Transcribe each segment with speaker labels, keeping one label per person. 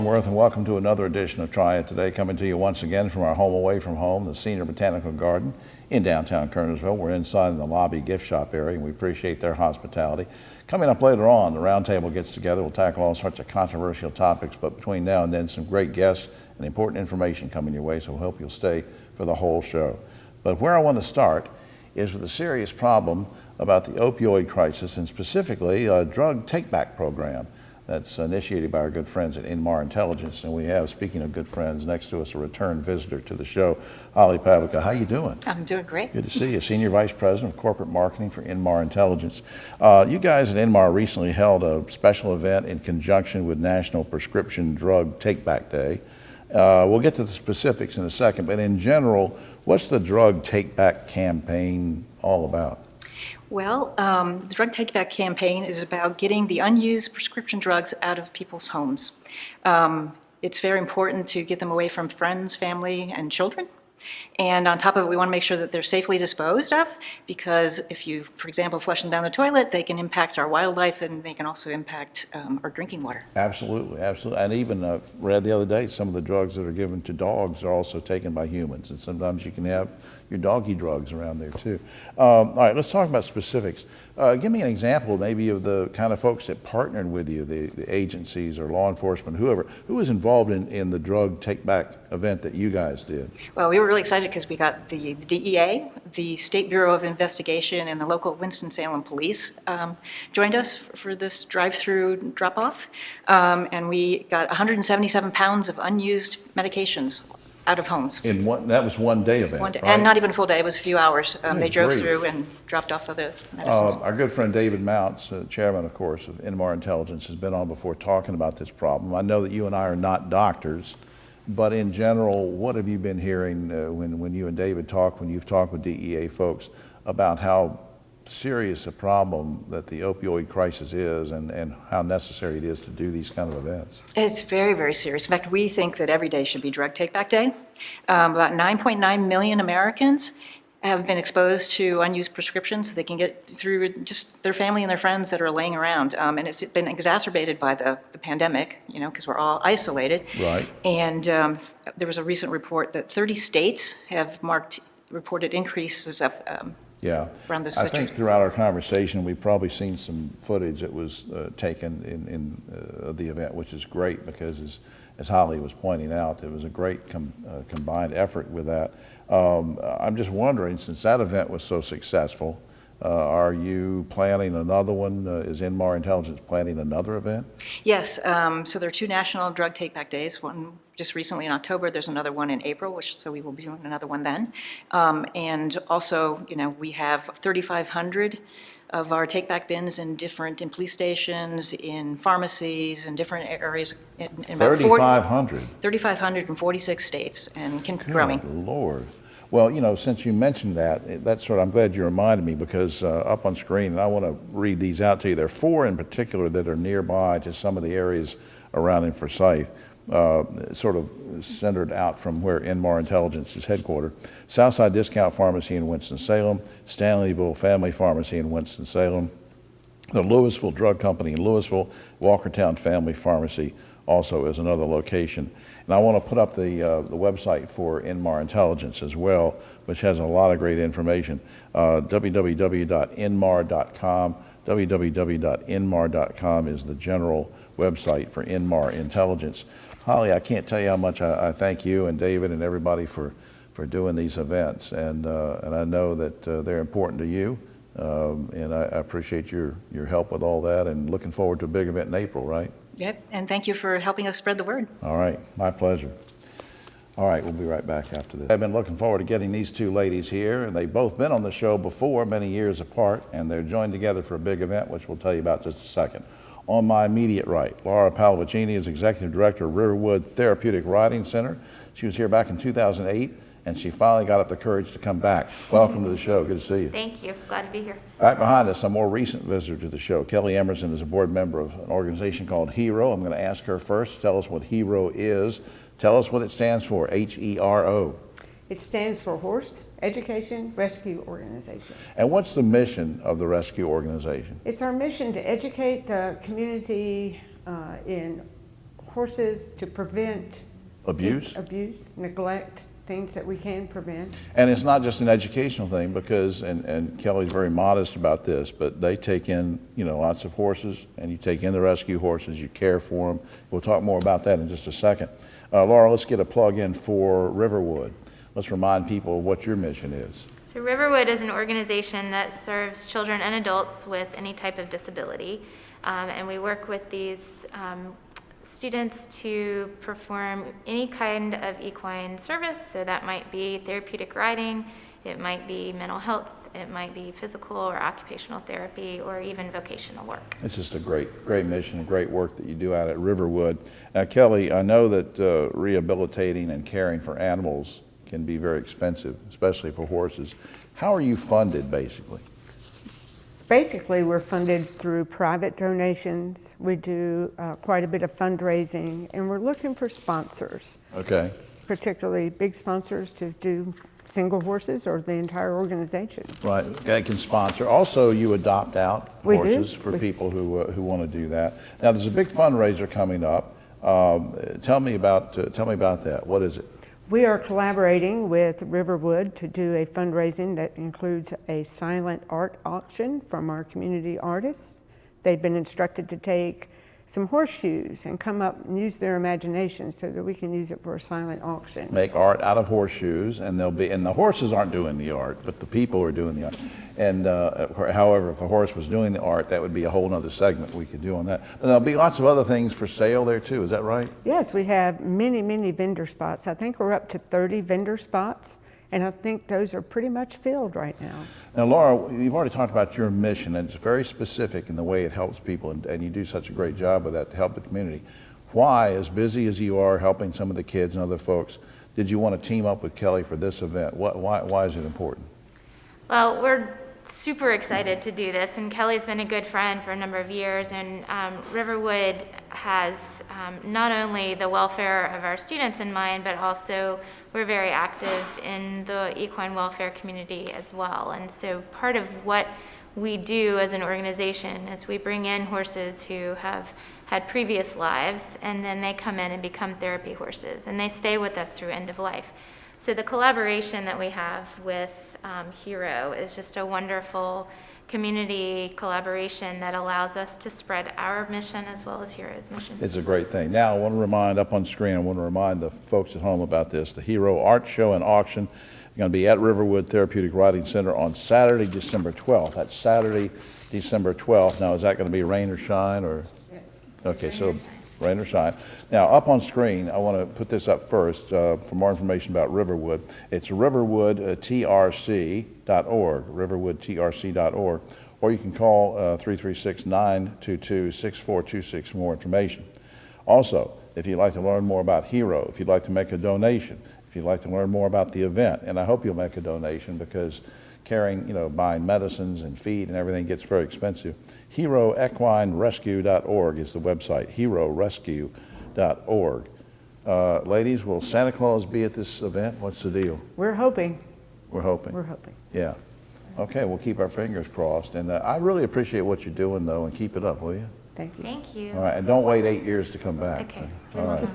Speaker 1: Longworth, and welcome to another edition of Triad Today, coming to you once again from our home away from home, the Senior Botanical Garden in downtown Kernersville. We're inside in the lobby gift shop area, and we appreciate their hospitality. Coming up later on, the roundtable gets together. We'll tackle all sorts of controversial topics, but between now and then, some great guests and important information coming your way, so we hope you'll stay for the whole show. But where I want to start is with a serious problem about the opioid crisis, and specifically a drug take-back program that's initiated by our good friends at Inmar Intelligence. And we have, speaking of good friends, next to us a return visitor to the show, Holly Pavica. How you doing?
Speaker 2: I'm doing great.
Speaker 1: Good to see you. Senior Vice President of Corporate Marketing for Inmar Intelligence. You guys at Inmar recently held a special event in conjunction with National Prescription Drug Take-Back Day. We'll get to the specifics in a second, but in general, what's the drug take-back campaign all about?
Speaker 2: Well, the Drug Take Back campaign is about getting the unused prescription drugs out of people's homes. It's very important to get them away from friends, family, and children. And on top of it, we want to make sure that they're safely disposed of, because if you, for example, flush them down the toilet, they can impact our wildlife, and they can also impact our drinking water.
Speaker 1: Absolutely, absolutely. And even read the other day, some of the drugs that are given to dogs are also taken by humans, and sometimes you can have your doggy drugs around there too. All right, let's talk about specifics. Give me an example maybe of the kind of folks that partnered with you, the agencies or law enforcement, whoever, who was involved in the drug take-back event that you guys did.
Speaker 2: Well, we were really excited because we got the DEA, the State Bureau of Investigation, and the local Winston-Salem Police joined us for this drive-through drop-off. And we got 177 pounds of unused medications out of homes.
Speaker 1: That was one day event,
Speaker 2: One day,
Speaker 1: right?
Speaker 2: and not even a full day, it was a few hours. They drove
Speaker 1: grief.
Speaker 2: through and dropped off other medicines.
Speaker 1: Our good friend David Mounts, chairman, of course, of Inmar Intelligence, has been on before talking about this problem. I know that you and I are not doctors, but in general, what have you been hearing when you and David talk, when you've talked with DEA folks about how serious a problem that the opioid crisis is and how necessary it is to do these kind of events?
Speaker 2: It's very, very serious. In fact, we think that every day should be Drug Take Back Day. About 9.9 million Americans have been exposed to unused prescriptions they can get through just their family and their friends that are laying around. And it's been exacerbated by the pandemic, because we're all isolated.
Speaker 1: Right.
Speaker 2: And there was a recent report that 30 states have reported increases of
Speaker 1: Yeah,
Speaker 2: around this
Speaker 1: I
Speaker 2: situation.
Speaker 1: think throughout our conversation, we've probably seen some footage that was taken in the event, which is great because, as Holly was pointing out, it was a great combined effort with that. I'm just wondering, since that event was so successful, are you planning another one? Is Inmar Intelligence planning another event?
Speaker 2: Yes, so there are two national drug take-back days, one just recently in October, there's another one in April, so we will be doing another one then. And also, we have 3,500 of our take-back bins in police stations, in pharmacies, in different areas. In about
Speaker 1: 3,500?
Speaker 2: 3,500 in 46 states, and growing.
Speaker 1: Good Lord. Well, since you mentioned that, that's what I'm glad you reminded me, because up on screen, and I want to read these out to you. There are 4 in particular that are nearby to some of the areas around in Forsyth, sort of centered out from where Inmar Intelligence is headquartered. Southside Discount Pharmacy in Winston-Salem, Stanleyville Family Pharmacy in Winston-Salem, the Louisville Drug Company in Louisville, Walkertown Family Pharmacy also is another location. And I want to put up the website for Inmar Intelligence as well, which has a lot of great information. www.inmar.com. www.inmar.com is the general website for Inmar Intelligence. Holly, I can't tell you how much I thank you and David and everybody for doing these events, and I know that they're important to you, and I appreciate your help with all that, and looking forward to a big event in April, right?
Speaker 2: Yep, and thank you for helping us spread the word.
Speaker 1: All right, my pleasure. All right, we'll be right back after this. I've been looking forward to getting these two ladies here, and they've both been on the show before, many years apart, and they're joined together for a big event, which we'll tell you about in just a second. On my immediate right, Laura Palavicini is Executive Director of Riverwood Therapeutic Riding Center. She was here back in 2008, and she finally got up the courage to come back. Welcome to the show. Good to see you.
Speaker 3: Thank you. Glad to be here.
Speaker 1: Right behind us, a more recent visitor to the show. Kelly Emerson is a board member of an organization called HERO. I'm going to ask her first to tell us what HERO is. Tell us what it stands for, HERO.
Speaker 4: It stands for Horse Education Rescue Organization.
Speaker 1: And what's the mission of the rescue organization?
Speaker 4: It's our mission to educate the community in horses to prevent
Speaker 1: Abuse?
Speaker 4: abuse, neglect, things that we can prevent.
Speaker 1: And it's not just an educational thing because, and Kelly's very modest about this, but they take in, lots of horses, and you take in the rescue horses, you care for them. We'll talk more about that in just a second. Laura, let's get a plug in for Riverwood. Let's remind people of what your mission is.
Speaker 3: So Riverwood is an organization that serves children and adults with any type of disability. And we work with these students to perform any kind of equine service. So that might be therapeutic riding, it might be mental health, it might be physical or occupational therapy, or even vocational work.
Speaker 1: It's just a great mission, and great work that you do out at Riverwood. Now, Kelly, I know that rehabilitating and caring for animals can be very expensive, especially for horses. How are you funded, basically?
Speaker 4: Basically, we're funded through private donations. We do quite a bit of fundraising, and we're looking for sponsors,
Speaker 1: Okay.
Speaker 4: particularly big sponsors to do single horses or the entire organization.
Speaker 1: Right, they can sponsor. Also, you adopt out
Speaker 4: We do.
Speaker 1: horses for people who want to do that. Now, there's a big fundraiser coming up. Tell me about that. What is it?
Speaker 4: We are collaborating with Riverwood to do a fundraising that includes a silent art auction from our community artists. They've been instructed to take some horseshoes and come up and use their imagination so that we can use it for a silent auction.
Speaker 1: Make art out of horseshoes, and the horses aren't doing the art, but the people are doing the art. And however, if a horse was doing the art, that would be a whole nother segment we could do on that. But there'll be lots of other things for sale there too, is that right?
Speaker 4: Yes, we have many, many vendor spots. I think we're up to 30 vendor spots, and I think those are pretty much filled right now.
Speaker 1: Now, Laura, you've already talked about your mission, and it's very specific in the way it helps people, and you do such a great job with that to help the community. Why, as busy as you are helping some of the kids and other folks, did you want to team up with Kelly for this event? Why is it important?
Speaker 3: Well, we're super excited to do this, and Kelly's been a good friend for a number of years, and Riverwood has not only the welfare of our students in mind, but also we're very active in the equine welfare community as well. And so part of what we do as an organization is we bring in horses who have had previous lives, and then they come in and become therapy horses, and they stay with us through end of life. So the collaboration that we have with Hero is just a wonderful community collaboration that allows us to spread our mission as well as Hero's mission.
Speaker 1: It's a great thing. Now, I want to remind up on screen, I want to remind the folks at home about this. The Hero Art Show and Auction is going to be at Riverwood Therapeutic Riding Center on Saturday, December 12th. That's Saturday, December 12th. Now, is that going to be rain or shine? Or?
Speaker 4: Yes.
Speaker 1: Okay, so rain or shine. Now, up on screen, I want to put this up first for more information about Riverwood. It's riverwoodtrc.org, riverwoodtrc.org, or you can call 336-922-6426 for more information. Also, if you'd like to learn more about Hero, if you'd like to make a donation, if you'd like to learn more about the event, and I hope you'll make a donation because carrying, buying medicines and feed and everything gets very expensive. HeroEquineRescue.org is the website, HeroRescue.org. Ladies, will Santa Claus be at this event? What's the deal?
Speaker 4: We're hoping.
Speaker 1: We're hoping.
Speaker 4: We're hoping.
Speaker 1: Yeah. Okay, we'll keep our fingers crossed. And I really appreciate what you're doing, though, and keep it up, will you?
Speaker 4: Thank you.
Speaker 3: Thank you.
Speaker 1: All right, and don't wait 8 years to come back.
Speaker 3: Okay.
Speaker 1: All right.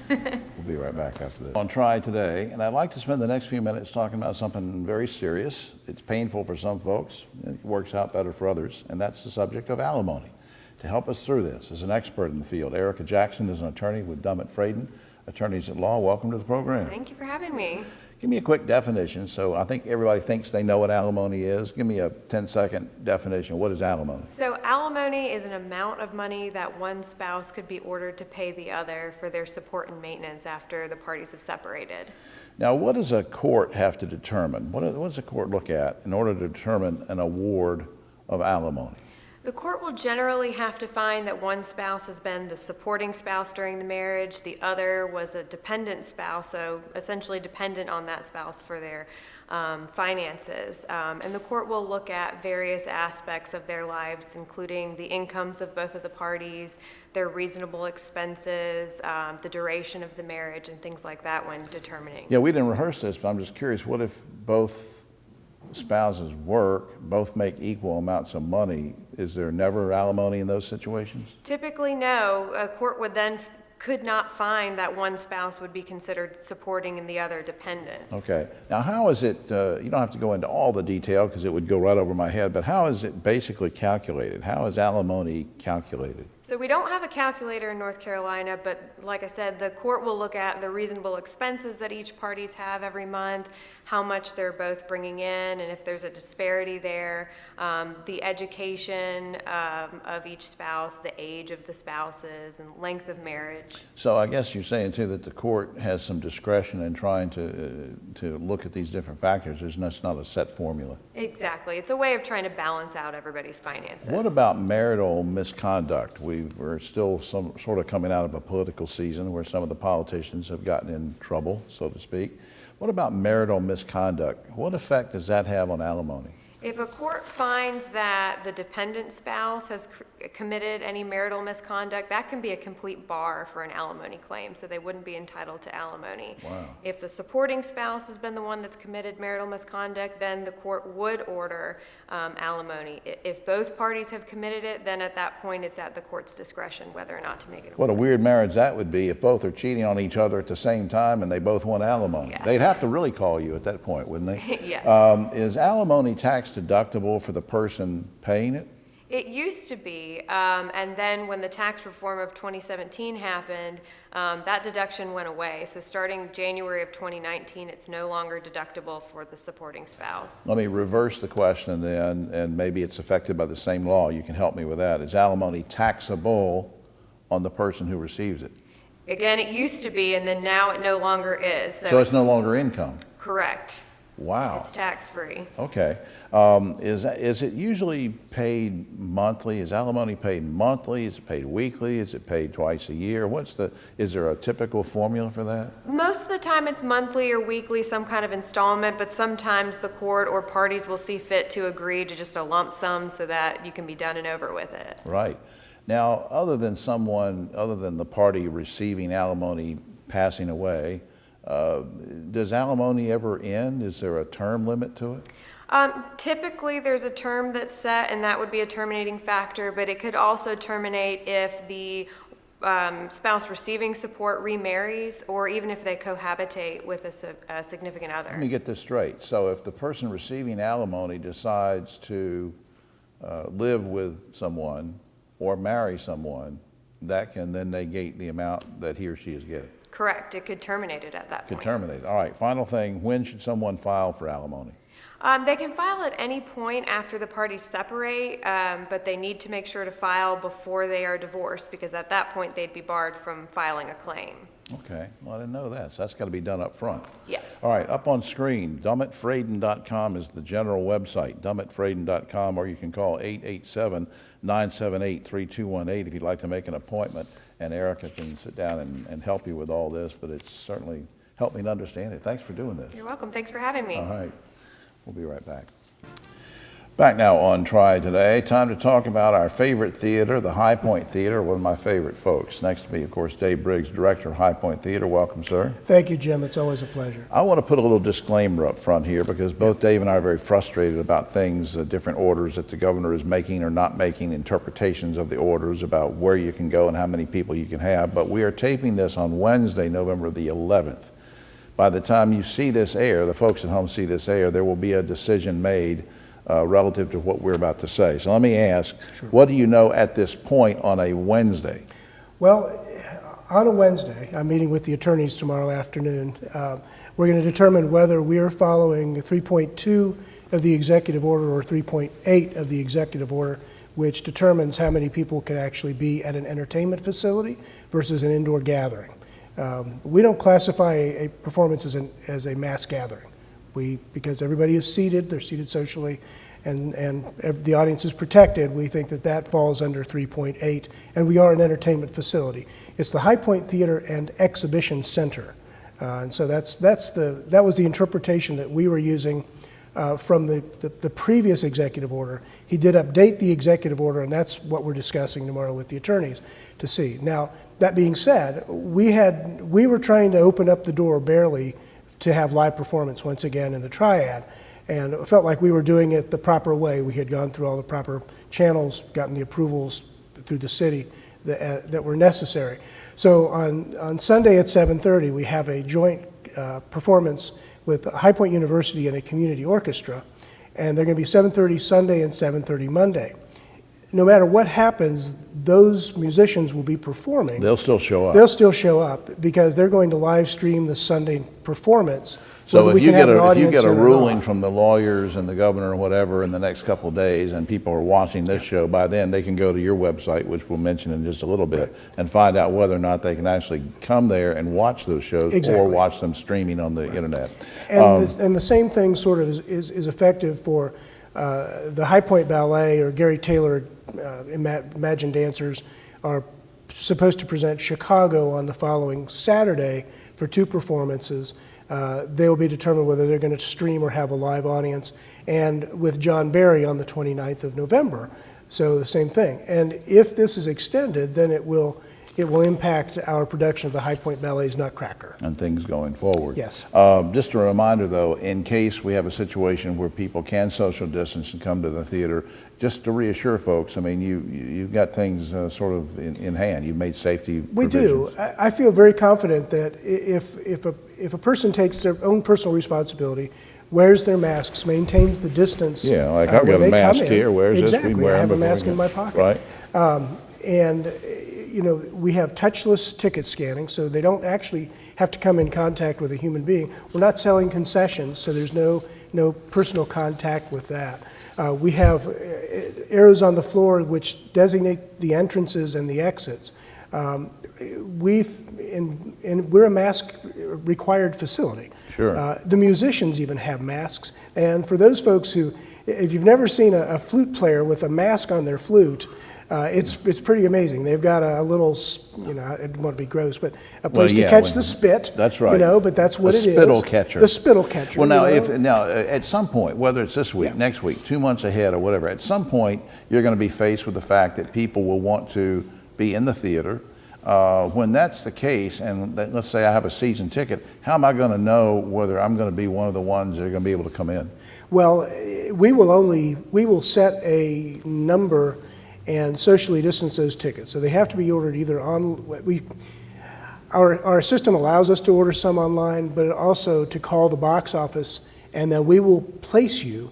Speaker 1: We'll be right back after this. On Triad Today, and I'd like to spend the next few minutes talking about something very serious. It's painful for some folks, and it works out better for others, and that's the subject of alimony. To help us through this is an expert in the field. Erica Jackson is an attorney with Dummett Fraden, Attorneys at Law. Welcome to the program.
Speaker 5: Thank you for having me.
Speaker 1: Give me a quick definition. So I think everybody thinks they know what alimony is. Give me a 10-second definition. What is alimony?
Speaker 5: So alimony is an amount of money that one spouse could be ordered to pay the other for their support and maintenance after the parties have separated.
Speaker 1: Now, what does a court have to determine? What does a court look at in order to determine an award of alimony?
Speaker 5: The court will generally have to find that one spouse has been the supporting spouse during the marriage, the other was a dependent spouse, so essentially dependent on that spouse for their finances. And the court will look at various aspects of their lives, including the incomes of both of the parties, their reasonable expenses, the duration of the marriage, and things like that when determining.
Speaker 1: Yeah, we didn't rehearse this, but I'm just curious, what if both spouses work, both make equal amounts of money? Is there never alimony in those situations?
Speaker 5: Typically, no. A court would then could not find that one spouse would be considered supporting and the other dependent.
Speaker 1: Okay. Now, how is it, you don't have to go into all the detail because it would go right over my head, but how is it basically calculated? How is alimony calculated?
Speaker 5: So we don't have a calculator in North Carolina, but like I said, the court will look at the reasonable expenses that each parties have every month, how much they're both bringing in, and if there's a disparity there, the education of each spouse, the age of the spouses, and length of marriage.
Speaker 1: So I guess you're saying too that the court has some discretion in trying to look at these different factors. There's not a set formula.
Speaker 5: Exactly. It's a way of trying to balance out everybody's finances.
Speaker 1: What about marital misconduct? We're still sort of coming out of a political season where some of the politicians have gotten in trouble, so to speak. What about marital misconduct? What effect does that have on alimony?
Speaker 5: If a court finds that the dependent spouse has committed any marital misconduct, that can be a complete bar for an alimony claim, so they wouldn't be entitled to alimony.
Speaker 1: Wow.
Speaker 5: If the supporting spouse has been the one that's committed marital misconduct, then the court would order alimony. If both parties have committed it, then at that point it's at the court's discretion whether or not to make it.
Speaker 1: What a weird marriage that would be if both are cheating on each other at the same time and they both want alimony.
Speaker 5: Yes.
Speaker 1: They'd have to really call you at that point, wouldn't they?
Speaker 5: Yes.
Speaker 1: Is alimony tax deductible for the person paying it?
Speaker 5: It used to be, and then when the tax reform of 2017 happened, that deduction went away. So starting January of 2019, it's no longer deductible for the supporting spouse.
Speaker 1: Let me reverse the question then, and maybe it's affected by the same law. You can help me with that. Is alimony taxable on the person who receives it?
Speaker 5: Again, it used to be, and then now it no longer is.
Speaker 1: So it's no longer income?
Speaker 5: Correct.
Speaker 1: Wow.
Speaker 5: It's tax-free.
Speaker 1: Okay. Is it usually paid monthly? Is alimony paid monthly? Is it paid weekly? Is it paid twice a year? Is there a typical formula for that?
Speaker 5: Most of the time it's monthly or weekly, some kind of installment, but sometimes the court or parties will see fit to agree to just a lump sum so that you can be done and over with it.
Speaker 1: Right. Now, other than the party receiving alimony passing away, does alimony ever end? Is there a term limit to it?
Speaker 5: Typically, there's a term that's set, and that would be a terminating factor, but it could also terminate if the spouse receiving support remarries, or even if they cohabitate with a significant other.
Speaker 1: Let me get this straight. So if the person receiving alimony decides to live with someone or marry someone, that can then negate the amount that he or she is getting?
Speaker 5: Correct. It could terminate it at that point.
Speaker 1: Could terminate. All right. Final thing, when should someone file for alimony?
Speaker 5: They can file at any point after the parties separate, but they need to make sure to file before they are divorced, because at that point they'd be barred from filing a claim.
Speaker 1: Okay. Well, I didn't know that. So that's got to be done up front.
Speaker 5: Yes.
Speaker 1: All right. Up on screen, dummettfraden.com is the general website, dummettfraden.com, or you can call 887-978-3218 if you'd like to make an appointment. And Erica can sit down and help you with all this, but it's certainly helped me to understand it. Thanks for doing this.
Speaker 5: You're welcome. Thanks for having me.
Speaker 1: All right. We'll be right back. Back now on Triad Today, time to talk about our favorite theater, the High Point Theater, one of my favorite folks. Next to me, of course, Dave Briggs, director of High Point Theater. Welcome, sir.
Speaker 6: Thank you, Jim. It's always a pleasure.
Speaker 1: I want to put a little disclaimer up front here because both Dave and I are very frustrated about things, different orders that the governor is making or not making, interpretations of the orders about where you can go and how many people you can have. But we are taping this on Wednesday, November the 11th. By the time you see this air, the folks at home see this air, there will be a decision made relative to what we're about to say. So let me ask, Sure. What do you know at this point on a Wednesday?
Speaker 6: Well, on a Wednesday, I'm meeting with the attorneys tomorrow afternoon. We're going to determine whether we are following 3.2 of the executive order or 3.8 of the executive order, which determines how many people can actually be at an entertainment facility versus an indoor gathering. We don't classify a performance as a mass gathering. Because everybody is seated, they're seated socially, and the audience is protected, we think that falls under 3.8, and we are an entertainment facility. It's the High Point Theater and Exhibition Center, and so that was the interpretation that we were using from the previous executive order. He did update the executive order, and that's what we're discussing tomorrow with the attorneys to see. Now, that being said, we were trying to open up the door barely to have live performance once again in the Triad, and it felt like we were doing it the proper way. We had gone through all the proper channels, gotten the approvals through the city that were necessary. So on Sunday at 7:30, we have a joint performance with High Point University and a community orchestra, and they're going to be 7:30 Sunday and 7:30 Monday. No matter what happens, those musicians will be performing.
Speaker 1: They'll still show up.
Speaker 6: They'll still show up because they're going to live stream the Sunday performance.
Speaker 1: So
Speaker 6: whether
Speaker 1: if
Speaker 6: we
Speaker 1: you
Speaker 6: can have
Speaker 1: get
Speaker 6: an
Speaker 1: a, if you
Speaker 6: audience
Speaker 1: get a
Speaker 6: in or
Speaker 1: ruling
Speaker 6: not.
Speaker 1: from the lawyers and the governor or whatever in the next couple of days, and people are watching this show, by then they can go to your website, which we'll mention in just a little bit, and find out whether or not they can actually come there and watch those shows or
Speaker 6: Exactly.
Speaker 1: watch them streaming on the internet.
Speaker 6: And the same thing sort of is effective for the High Point Ballet or Gary Taylor Imagine Dancers are supposed to present Chicago on the following Saturday for 2 performances. They will be determined whether they're going to stream or have a live audience, and with John Barry on the 29th of November. So the same thing. And if this is extended, then it will impact our production of the High Point Ballet's Nutcracker.
Speaker 1: And things going forward.
Speaker 6: Yes.
Speaker 1: Just a reminder, though, in case we have a situation where people can social distance and come to the theater, just to reassure folks, I mean, you've got things sort of in hand. You've made safety
Speaker 6: We do.
Speaker 1: provisions.
Speaker 6: I feel very confident that if a person takes their own personal responsibility, wears their masks, maintains the distance.
Speaker 1: Yeah, like I've got
Speaker 6: when
Speaker 1: a
Speaker 6: they
Speaker 1: mask
Speaker 6: come in.
Speaker 1: here. Where's this? We
Speaker 6: Exactly.
Speaker 1: wear
Speaker 6: I have a
Speaker 1: them before we
Speaker 6: mask in
Speaker 1: go.
Speaker 6: my pocket.
Speaker 1: Right.
Speaker 6: And you know, we have touchless ticket scanning, so they don't actually have to come in contact with a human being. We're not selling concessions, so there's no personal contact with that. We have arrows on the floor which designate the entrances and the exits. We're a mask required facility.
Speaker 1: Sure.
Speaker 6: The musicians even have masks, and for those folks who, if you've never seen a flute player with a mask on their flute, it's pretty amazing. They've got a little, you know, I don't want to be gross, but a place
Speaker 1: yeah,
Speaker 6: to catch
Speaker 1: when-
Speaker 6: the spit.
Speaker 1: That's right.
Speaker 6: You know, but that's what
Speaker 1: The
Speaker 6: it is.
Speaker 1: spittle catcher.
Speaker 6: The spittle catcher.
Speaker 1: Well, now,
Speaker 6: you know?
Speaker 1: at some point, whether it's this week,
Speaker 6: Yeah.
Speaker 1: next week, 2 months ahead, or whatever, at some point you're going to be faced with the fact that people will want to be in the theater. When that's the case, and let's say I have a season ticket, how am I going to know whether I'm going to be one of the ones that are going to be able to come in?
Speaker 6: Well, we will set a number and socially distance those tickets. So they have to be ordered either on, our system allows us to order some online, but also to call the box office, and then we will place you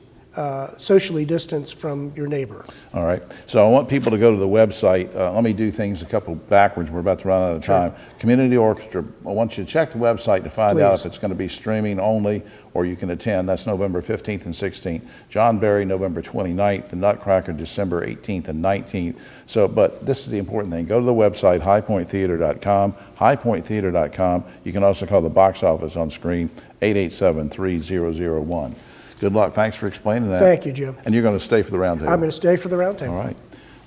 Speaker 6: socially distanced from your neighbor.
Speaker 1: All right. So I want people to go to the website. Let me do things a couple backwards. We're about to run out of time. Community Orchestra, I want you to check the website to find out
Speaker 6: Please.
Speaker 1: if it's going to be streaming only or you can attend. That's November 15th and 16th. John Barry, November 29th. The Nutcracker, December 18th and 19th. So, but this is the important thing. Go to the website, highpointtheater.com, highpointtheater.com. You can also call the box office on screen, 887-3001. Good luck. Thanks for explaining that.
Speaker 6: Thank you, Jim.
Speaker 1: And you're going to stay for the roundtable.
Speaker 6: I'm going to stay for the roundtable.
Speaker 1: All right.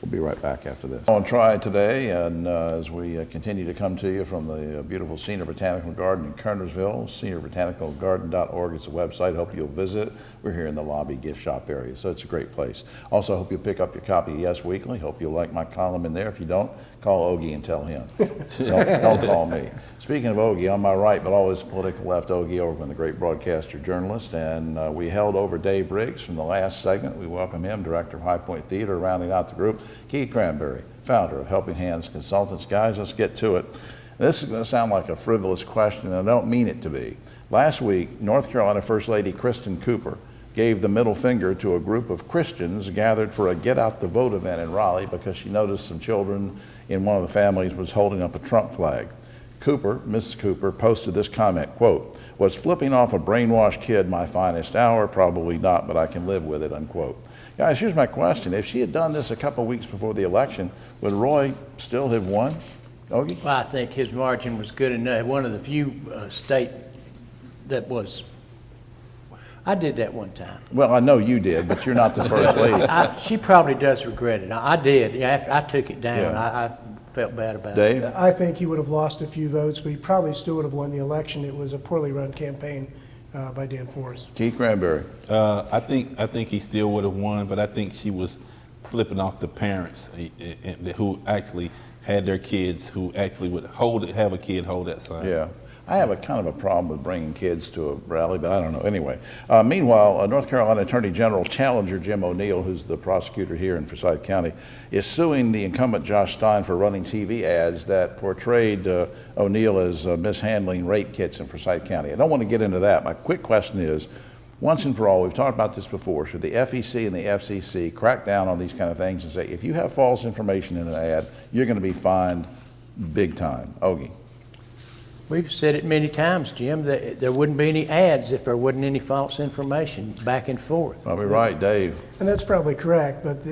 Speaker 1: We'll be right back after this. On Triad Today, and as we continue to come to you from the beautiful Senior Botanical Garden in Kernersville, seniorbotanicalgarden.org is the website. Hope you'll visit. We're here in the lobby gift shop area, so it's a great place. Also, hope you'll pick up your copy of Yes Weekly. Hope you'll like my column in there. If you don't, call Ogie and tell him. don't call me. Speaking of Ogie, on my right, but always political left, Ogie Overman, the great broadcaster journalist, and we held over Dave Briggs from the last segment. We welcome him, director of High Point Theater, rounding out the group. Keith Cranberry, founder of Helping Hands Consultants. Guys, let's get to it. This is going to sound like a frivolous question, and I don't mean it to be. Last week, North Carolina First Lady Kristen Cooper gave the middle finger to a group of Christians gathered for a Get Out the Vote event in Raleigh because she noticed some children in one of the families was holding up a Trump flag. Mrs. Cooper, posted this comment, quote, "Was flipping off a brainwashed kid my finest hour? Probably not, but I can live with it," unquote. Guys, here's my question. If she had done this a couple of weeks before the election, would Roy still have won? Ogie?
Speaker 7: Well, I think his margin was good enough. One of the few state that was, I did that one time.
Speaker 1: Well, I know you did, but you're not the first lady.
Speaker 7: She probably does regret it. I did. Yeah, after I took it down,
Speaker 1: Yeah.
Speaker 7: I felt bad about it.
Speaker 1: Dave?
Speaker 6: I think he would have lost a few votes, but he probably still would have won the election. It was a poorly run campaign by Dan Forrest.
Speaker 1: Keith Cranberry.
Speaker 8: I think he still would have won, but I think she was flipping off the parents who actually had their kids who actually would have a kid hold that sign.
Speaker 1: Yeah. I have a kind of a problem with bringing kids to a rally, but I don't know. Anyway, meanwhile, North Carolina Attorney General Challenger Jim O'Neill, who's the prosecutor here in Forsyth County, is suing the incumbent Josh Stein for running TV ads that portrayed O'Neill as mishandling rape kits in Forsyth County. I don't want to get into that. My quick question is, once and for all, we've talked about this before, should the FEC and the FCC crack down on these kind of things and say, if you have false information in an ad, you're going to be fined big time? Ogie.
Speaker 7: We've said it many times, Jim, that there wouldn't be any ads if there wasn't any false information back and forth.
Speaker 1: Probably right, Dave.
Speaker 6: And that's probably correct, but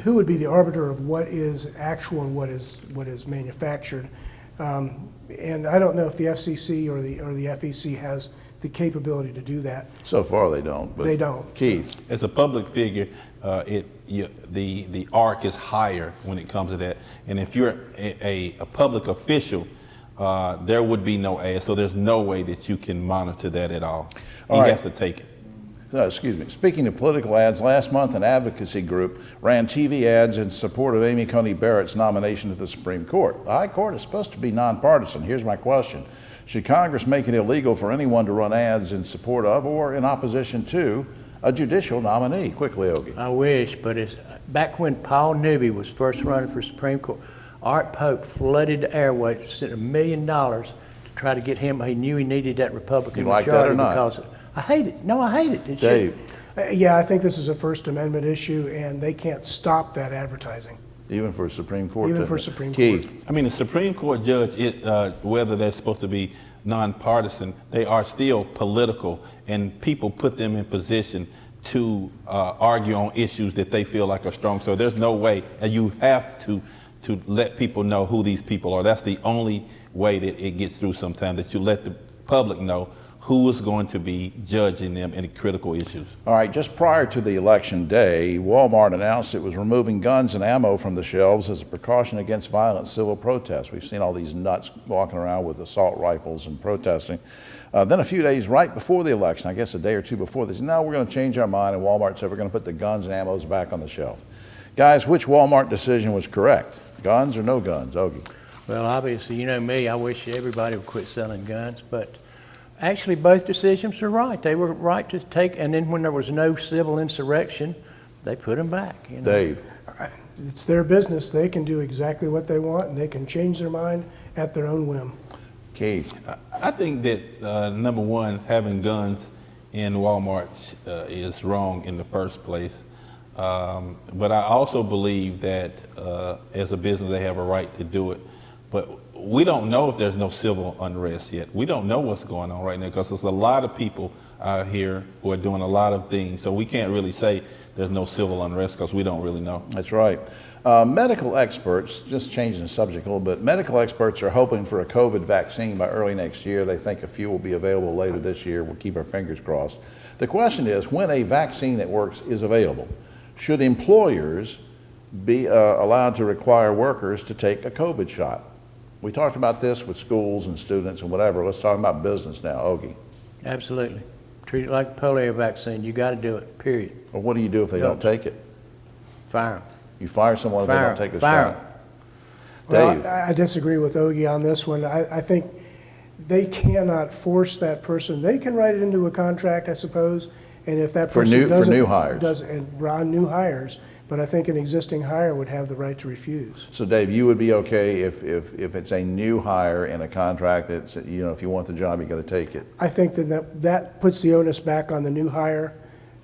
Speaker 6: who would be the arbiter of what is actual and what is manufactured? And I don't know if the FCC or the FEC has the capability to do that.
Speaker 1: So far they don't. But
Speaker 6: They don't.
Speaker 1: Keith.
Speaker 8: As a public figure, the arc is higher when it comes to that. And if you're a public official, there would be no ad, so there's no way that you can monitor that at all. He
Speaker 1: All right.
Speaker 8: has to take it.
Speaker 1: Excuse me. Speaking of political ads, last month an advocacy group ran TV ads in support of Amy Coney Barrett's nomination to the Supreme Court. The High Court is supposed to be nonpartisan. Here's my question. Should Congress make it illegal for anyone to run ads in support of or in opposition to a judicial nominee? Quickly, Ogie.
Speaker 7: I wish, but it's back when Paul Newby was first running for Supreme Court, Art Pope flooded the airways, sent $1 million to try to get him. He knew he needed that Republican
Speaker 1: You like that
Speaker 7: majority
Speaker 1: or not?
Speaker 7: because I hate it. No, I hate it. It should-
Speaker 1: Dave.
Speaker 6: Yeah, I think this is a First Amendment issue, and they can't stop that advertising.
Speaker 1: Even for Supreme Court?
Speaker 6: Even
Speaker 1: to-
Speaker 6: for Supreme
Speaker 1: Keith.
Speaker 6: Court.
Speaker 8: I mean, the Supreme Court judge, whether they're supposed to be nonpartisan, they are still political, and people put them in position to argue on issues that they feel like are strong. So there's no way, and you have to let people know who these people are. That's the only way that it gets through sometimes, that you let the public know who is going to be judging them in critical issues.
Speaker 1: All right, just prior to the election day, Walmart announced it was removing guns and ammo from the shelves as a precaution against violent civil protests. We've seen all these nuts walking around with assault rifles and protesting. Then a few days right before the election, I guess a day or two before, they said, no, we're going to change our mind, and Walmart said we're going to put the guns and ammos back on the shelf. Guys, which Walmart decision was correct? Guns or no guns? Ogie.
Speaker 7: Well, obviously, you know me, I wish everybody would quit selling guns, but actually both decisions were right. They were right to take, and then when there was no civil insurrection, they put them back. You know?
Speaker 1: Dave.
Speaker 6: It's their business. They can do exactly what they want, and they can change their mind at their own whim.
Speaker 1: Keith.
Speaker 8: I think that, number one, having guns in Walmart is wrong in the first place. But I also believe that as a business, they have a right to do it. But we don't know if there's no civil unrest yet. We don't know what's going on right now because there's a lot of people out here who are doing a lot of things. So we can't really say there's no civil unrest because we don't really know.
Speaker 1: That's right. Medical experts, just changing the subject a little bit, medical experts are hoping for a COVID vaccine by early next year. They think a few will be available later this year. We'll keep our fingers crossed. The question is, when a vaccine that works is available, should employers be allowed to require workers to take a COVID shot? We talked about this with schools and students and whatever. Let's talk about business now. Ogie.
Speaker 7: Absolutely. Treat it like a polio vaccine. You got to do it, period.
Speaker 1: Well, what do you do if they don't take it?
Speaker 7: Fire them.
Speaker 1: You fire someone if they don't take the
Speaker 7: Fire
Speaker 1: shot? Dave.
Speaker 6: Well, I disagree with Ogie on this one. I think they cannot force that person. They can write it into a contract, I suppose, and if that
Speaker 1: For
Speaker 6: person
Speaker 1: new- for
Speaker 6: doesn't.
Speaker 1: new hires.
Speaker 6: And on new hires, but I think an existing hire would have the right to refuse.
Speaker 1: So Dave, you would be okay if it's a new hire in a contract that's, you know, if you want the job, you got to take it?
Speaker 6: I think that puts the onus back on the new hire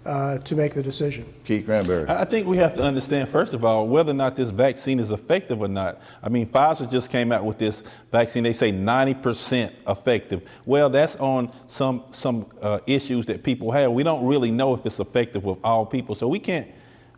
Speaker 6: to make the decision.
Speaker 1: Keith Granberry.
Speaker 8: I think we have to understand, first of all, whether or not this vaccine is effective or not. I mean, Pfizer just came out with this vaccine. They say 90% effective. Well, that's on some issues that people have. We don't really know if it's effective with all people. So we can't,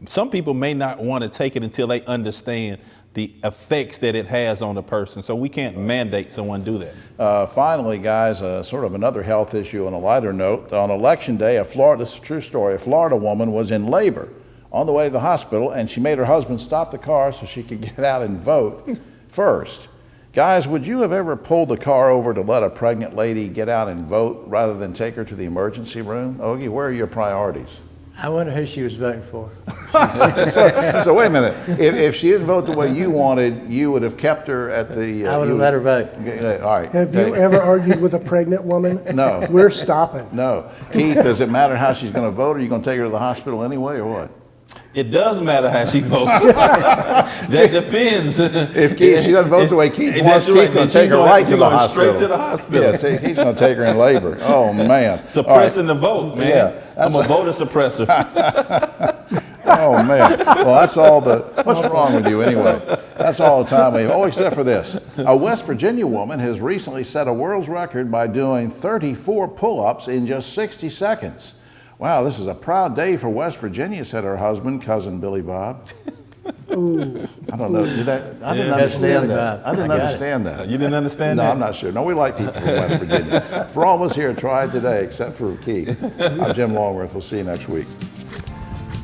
Speaker 8: some people may not want to take it until they understand the effects that it has on a person. So we can't mandate someone do that.
Speaker 1: Finally, guys, sort of another health issue on a lighter note. On election day, this is a true story, a Florida woman was in labor on the way to the hospital, and she made her husband stop the car so she could get out and vote first. Guys, would you have ever pulled the car over to let a pregnant lady get out and vote rather than take her to the emergency room? Ogie, where are your priorities?
Speaker 7: I wonder who she was voting for.
Speaker 1: So wait a minute. If she didn't vote the way you wanted, you would have kept her at the.
Speaker 7: I would have let her vote.
Speaker 1: Okay, all right.
Speaker 6: Have you ever argued with a pregnant woman?
Speaker 1: No.
Speaker 6: We're stopping.
Speaker 1: No. Keith, does it matter how she's going to vote? Are you going to take her to the hospital anyway, or what?
Speaker 8: It does matter how she votes. That depends.
Speaker 1: If she doesn't vote the way Keith wants,
Speaker 8: That's right.
Speaker 1: Keith's going
Speaker 8: Then
Speaker 1: to take
Speaker 8: she's
Speaker 1: her
Speaker 8: going-
Speaker 1: right to
Speaker 8: she's
Speaker 1: the
Speaker 8: going
Speaker 1: hospital.
Speaker 8: straight to the hospital.
Speaker 1: Yeah, he's going to take her in labor. Oh, man.
Speaker 8: Suppressing the vote, man.
Speaker 1: Yeah,
Speaker 8: I'm a voter suppressor.
Speaker 1: Oh, man. Well, that's all what's wrong with you anyway? That's all the time we have. Oh, except for this. A West Virginia woman has recently set a world's record by doing 34 pull-ups in just 60 seconds. Wow, this is a proud day for West Virginia, said her husband, cousin Billy Bob.
Speaker 6: Ooh.
Speaker 1: I don't know. I didn't
Speaker 7: Cousin
Speaker 1: understand
Speaker 7: Billy
Speaker 1: that.
Speaker 7: Bob.
Speaker 1: I didn't
Speaker 7: I got it.
Speaker 1: understand that.
Speaker 8: You didn't understand
Speaker 1: No,
Speaker 8: that?
Speaker 1: I'm not sure. No, we like people from West Virginia. For all of us here at Triad Today, except for Keith, I'm Jim Longworth. We'll see you next week.